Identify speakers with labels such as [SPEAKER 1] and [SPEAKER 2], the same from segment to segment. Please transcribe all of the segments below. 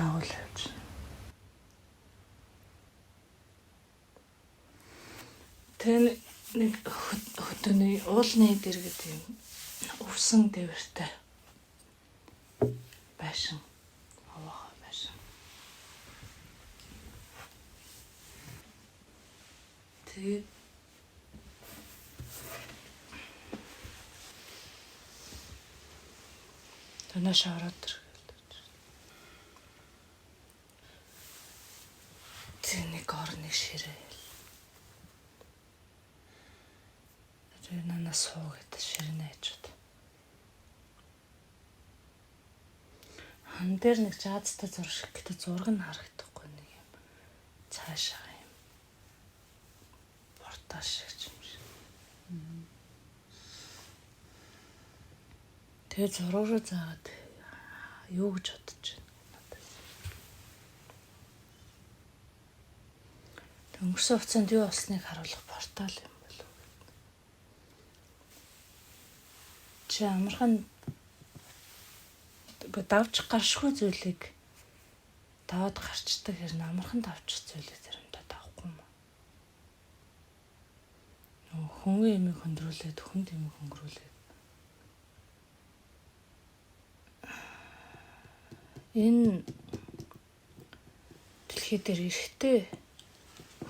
[SPEAKER 1] дагуул явж байна. Тэг нэг хөдөөний уулны дээр гэдэг юм өвсөн дэвэртэй байшин аваа байшин. Тэгээд танаш ороод ирэл. Тэг нэг орны ширээл. Тэр нанаас суу гэдэг ширнэ ээжүүд. Хан дээр нэг жаадтай зуршиг гэдэг зураг нь харагдахгүй нэг юм. Цаашаа юм. Портаж шиг юм шиг. Тэгээ зураг руу заагаад юу гэж бодож байна надад. Өнгөрсөн хугацаанд юу болсныг харуулах портал юм. Чи амархан давж гаршгүй зүйлийг даваад гарчдаг хэрнээ амархан давчих зүйлээ заримдаа давахгүй юм. Хөнгөн юмыг хөндрүүлээд хүнд юмыг хөнгөрүүлээд энэ дэлхий дээр эрэхтэй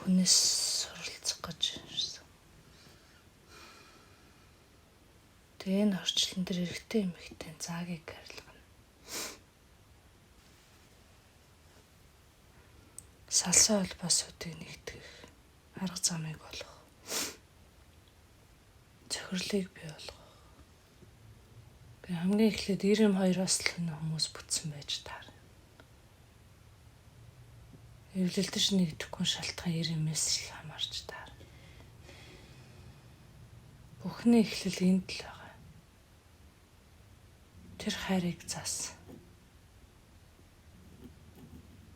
[SPEAKER 1] хүнээс суралцах гэж ирсэн. Тэгээ энэ орчлон дээр эрэхтэй эмэгтэй заагийг арилгана. Салсан холбоосуудыг нэгтгэх, арга замыг олох, цохирлыг бий болгох. Би хамгийн эхлээд 92-оос л хүмүүс бүтсэн байж таар. Эвлэлдэж нэгдэхгүй шалтгаан 90-ээс л хамаарч таар. Бүхний эхлэл энд л байгаа. Тэр хайрыг заасан.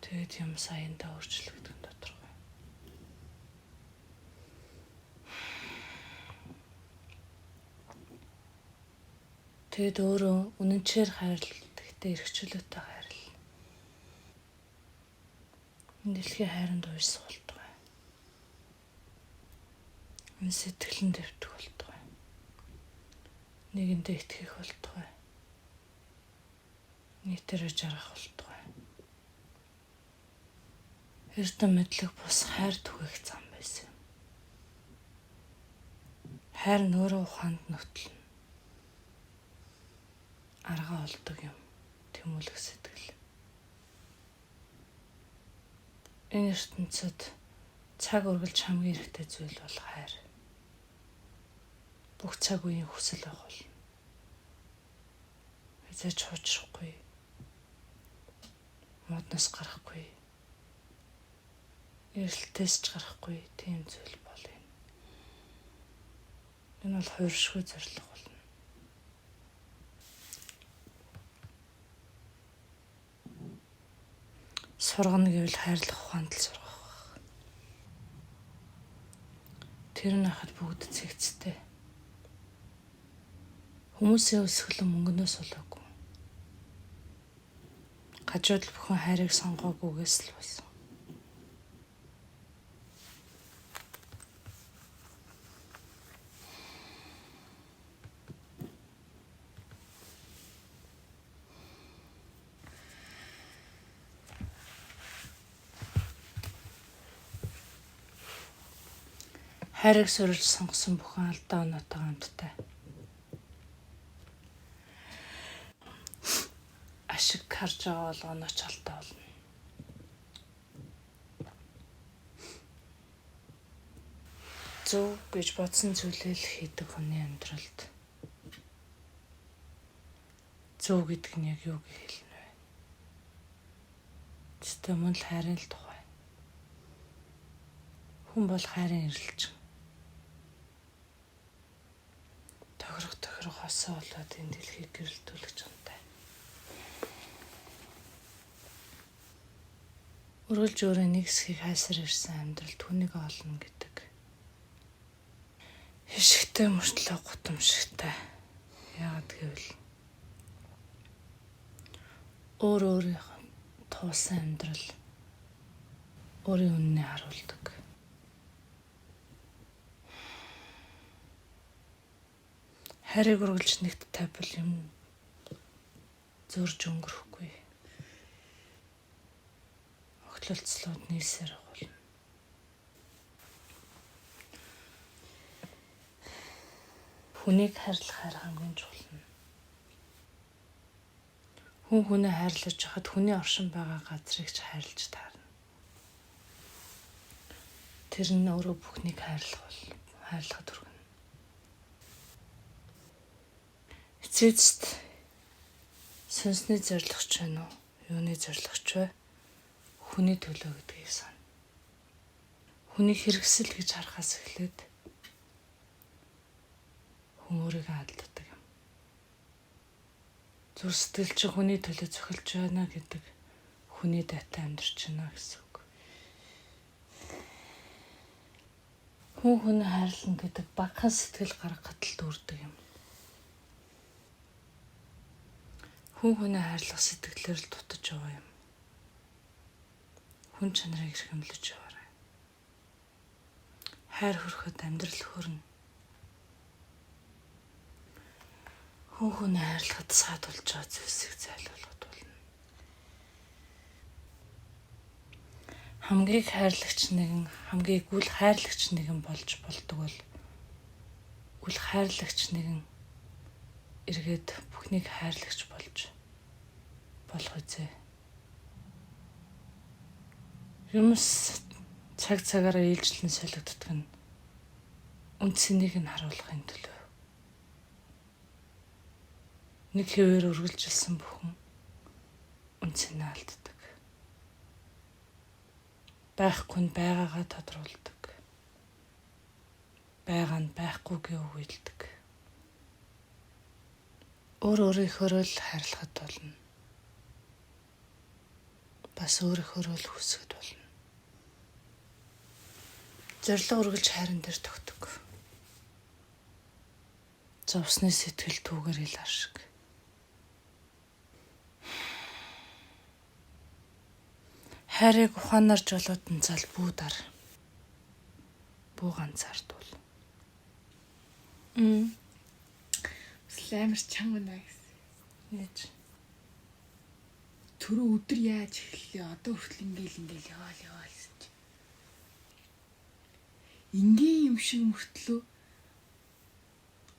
[SPEAKER 1] Тэгээд юм саяндаа өөрчлөгдөх нь тодорхой. Тэгэд өөрөө үнэнчээр хайрлал, гэхдээ эрхчлөөтэй хайрлал. Энэ дэлхийн хайранд уйс болтугай. Энэ сэтгэлэн дэвтэх болтугай. Нэгэндээ итгэх болтугай. Нийтээрээ жаргах болтугай. Эрдэм мэдлэг бус хайр түгээх зам байсан. Хайр нөөрөө ухаанд нөтлөн. Арга олдог юм. Тэмүүлэх сэтгэл. Энэ ертөнцид цаг үргэлж хамгийн хэрэгтэй зүйл бол хайр. Бүх цаг үеийн хүсэл байх болно. Хязгаарч хуучрахгүй. Модноос гарахгүй. Эрэлтээс ч гарахгүй тийм зүйл бол энэ. Энэ бол хувиршгүй зорилго болно. Сургана гэвэл хайрлах ухаанд л сургах. Тэр нь хахад бүгд цэгцтэй. Хүмүүсийн өсгөл мөнгөнөөс болоогүй. Гажууд л бүхэн хайрыг сонгоогүйгээс л болсон. Хайрыг сурж сонгосон бүхэн алдаа оноотой хамттай. Ашиг харж байгаа бол онооч алдаа болно. Зөв гэж бодсон зүйлээ л хийдэг хүний амьдралд зөв гэдэг нь яг юу гэж хэлнэ вэ? Зөвхөн мөн л хайрын л тухай. Хүн бол хайрын ирэлж. Тохирох хосоо болоод энэ дэлхийг гэрэлтүүлж чантай. Үргэлж өөрөө нэг хэсгийг хайсаар ирсэн амьдрал түүнийг олно гэдэг. Хишгтэй мөртлөө гутамшигтай. Яагаад гэвэл өөр өөрийнх нь хуусан амьдрал өөрийн үннээ харуулдаг. Хайрыг үргэлж нэгт тавьбал юм зөрж өнгөрөхгүй. Огтлолцлууд нийлсээр болно. Хүнийг хайрлах хамгийн чухал нь. Хүн хүнээ хайрлаж хахад хүний оршин байгаа газрыг ч хайрлаж таарна. Тэр нь өөрөө бүхнийг хайрлахад хүргэнэ. Эцэст сүнсний зорилгоч байна уу? Юуны зорилгоч вэ? Хүний төлөө гэдгийг сана. Хүнийг хэрэгсэл гэж харахаас эхлээд хүн өөрийгөө алддаг юм. Зүр сэтгэл чи хүний төлөө зохилж байна гэдэг хүний дайтай амьдарч байна гэсэн үг. Хүн хүнээ хайрлана гэдэг багахан сэтгэл гаргахад л дүүрдэг юм. Хүн хүнээ хайрлах сэтгэлээр л дутаж яваа юм. Хүн чанарыг эрхэмлэж яваарай. Хайр хүрхэд амьдрал хүрнэ. Хүн хүнээ хайрлахад саадулж байгаа зүйлсийг зайлуулахад болно. Хамгийн үл хайрлагч нэгэн болж болдог бол үл хайрлагч нэгэн эргээд бүхнийг хайрлагч болж болох үзье. Юмс цаг цагаараа ээлжлэн солигддог нь үндсэнийг нь харуулахын төлөө. Нэг хэвээр үргэлжилсэн бүхэн үндсэнээ алддаг. Байхгүй нь байгаагаа тодруулдаг. Байгаа нь байхгүйгээ үгүйлдэг. Өөрийнхөө л хайрлахад болно. Бас өөрийнхөө л хүсэхэд болно. Зорилго үргэлж хайран дээр тогтдог. Зовсны сэтгэл түүгээр ил ашиг. Хайрыг ухаанаар жолоодон зал бүүдar. Бүү ганцаардуул.
[SPEAKER 2] Амар чанга байна гэсэн.
[SPEAKER 1] Нэж.
[SPEAKER 2] Түрүү өдөр яаж эхэллээ? Одоо хүртэл ингээл яваа гэсэн чи. Ингийн юм шиг мөртлөө.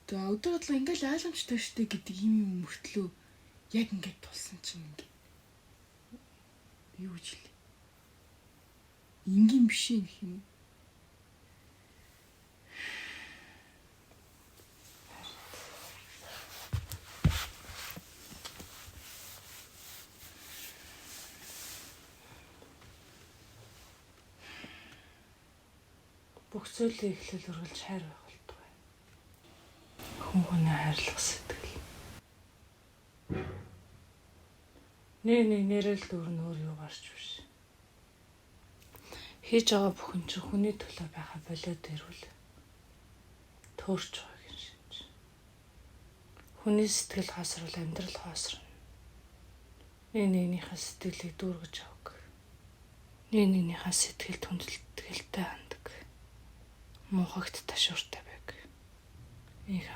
[SPEAKER 2] Тэгээ өдөр бодлого ингээл ойлгомжтой штэ гэдэг юм мөртлөө яг ингээд тулсан чинь ингээд. Юу гэж хэлээ? Ингийн биш юм.
[SPEAKER 1] Бүх зүйлийн эхлэл үргэлж хайр байх болдог. Хүн хүнээ хайрлах сэтгэл. Нэрэл дүүрэн өөр юу гарч биш. Хийж байгаа бүхэн чинь хүний төлөө байха болоод ирвэл төөрч байгаа юм шинж. Хүний сэтгэл хаосрол амьдрал хаосрно. Нэгнийхээ сэтгэлийг дүүргэж авах. Нэгнийхээ сэтгэл хүндэлтгэлтэй хандаг. Муухагт ташууртай байг. Их